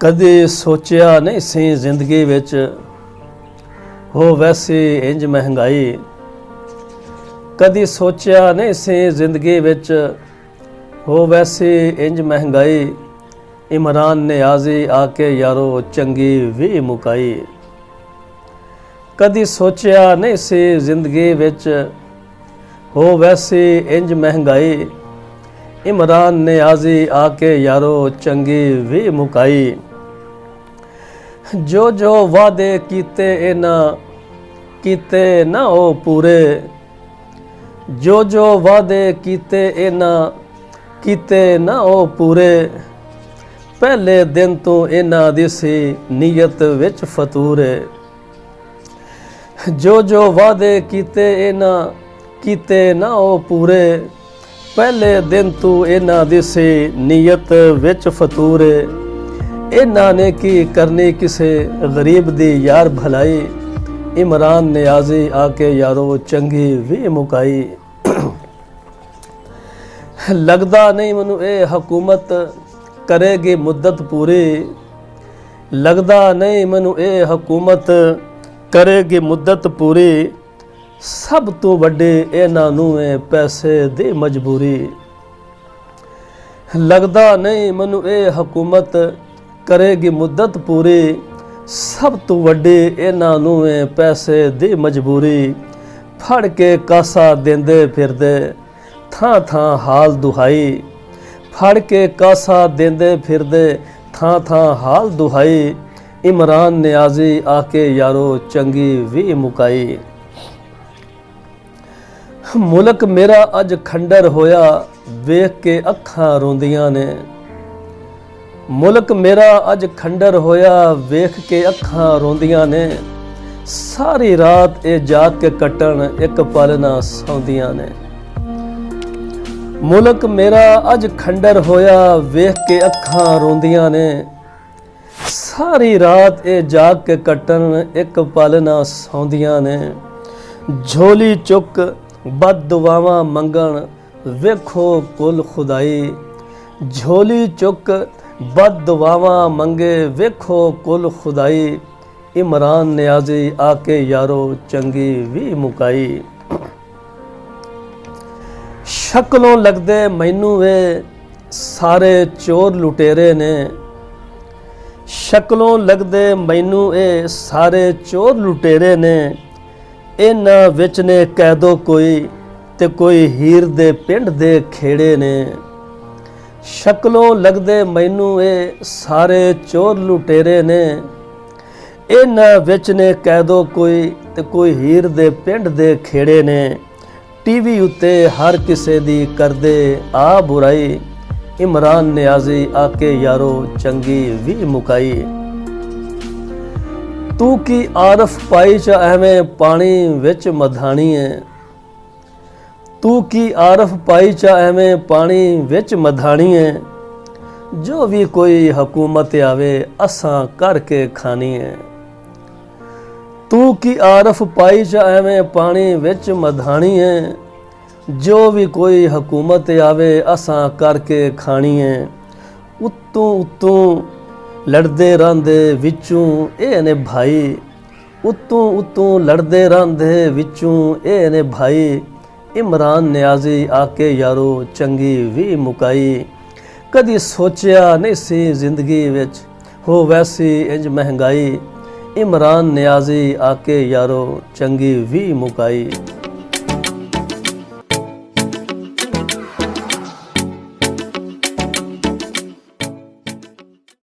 कदे सोचिया नहीं सी जिंदगी विच हो वैसी इंज महंगाई। कदी सोचिया नहीं सी जिंदगी विच हो वैसी इंज महंगाई। इमरान ने आजी आके यारो चंगी भी मुकाई। कदी सोचिया नहीं सी जिंदगी विच हो वैसी इंज महंगाई। इमरान ने आजी आके यारो चंगी भी मुकाई। जो जो वादे कीते ना ओ पूरे। जो जो वादे कीते ना ओ पूरे। पहले दिन तो इन्हां दी सी नीयत विच फतूरे। जो जो वादे कीते ना ओ पूरे। पहले दिन तू इन्हां दी सी नीयत विच फतूरे। इन्हां ने की करनी किसे गरीब दी यार भलाई। इमरान ने आजी आके यारो चंगी भी मुकाई। लगदा नहीं मैनू ये हुकूमत करेगी मुद्दत पूरी। लगदा नहीं मैनू ये हुकूमत करेगी मुद्दत पूरी। सब तो वड्डी इन्हां नूं है पैसे दी मजबूरी। लगदा नहीं मैनू ये हुकूमत करेगी मुद्दत पूरी। सब तो वड्डी इन्हां नूं है पैसे दी मजबूरी। फड़ के कासा देंदे फिरदे थां थां हाल दुहाई। फड़ के कासा देंदे फिरदे थां थां हाल दुहाई। इमरान ने आजी आके यारो चंगी भी मुकाई। मुल्क मेरा अज खंडर होया वेख के अखां रोंदियां ने। मुल्क मेरा अज खंडर होया वेख के अखां रोंदियां ने। सारी रात ये जाग के कट्टन एक पल ना सौंदियां ने। मुल्क मेरा अज खंडर होया वेख के अखां रोंदियां ने। सारी रात ये जाग के कट्टन एक पल ना सौंदियां ने। झोली चुक बद दुआवां मंगण वेखो कुल खुदाई। झोली चुक बद दुआवां मंगे वेखो कुल खुदाई। इमरान ने आजी आके यारो चंगी भी मुकाई। शक्लों लगदे मैनू वे सारे चोर लुटेरे ने। शक्लों लगदे मैनू ए सारे चोर लुटेरे ने। इन्हां विच ने कैदो कोई ते कोई हीर दे पिंड दे खेड़े ने। शक्लों लगदे मैनू ए सारे चोर लुटेरे ने। इन्हां विच ने कैदो कोई ते कोई हीर दे पिंड दे खेड़े ने। टीवी उत्ते हर किसे दी करदे आ बुराई। इमरान ने आजी आके यारो चंगी भी मुकाई। तू की आरफ पाई च एवें पानी विच मधानी है। तू की आरफ पाई च एवें पानी विच मधानी है। जो भी कोई हुकूमत आवे असां करके खानी है। तू की आरफ पाई च एवें पानी विच मधानी है। जो भी कोई हुकूमत आवे असां करके खानी है। उत्तों उत्तों लड़दे रहिंदे विचों ए ने भाई। उत्तों उत्तों लड़दे रहिंदे विचों ए ने भाई। इमरान ने आजी आके यारो चंगी भी मुकाई। कदी सोचिया नहीं सी जिंदगी विच हो वैसी इंज महंगाई। इमरान ने आजी आके यारो चंगी भी मुकाई।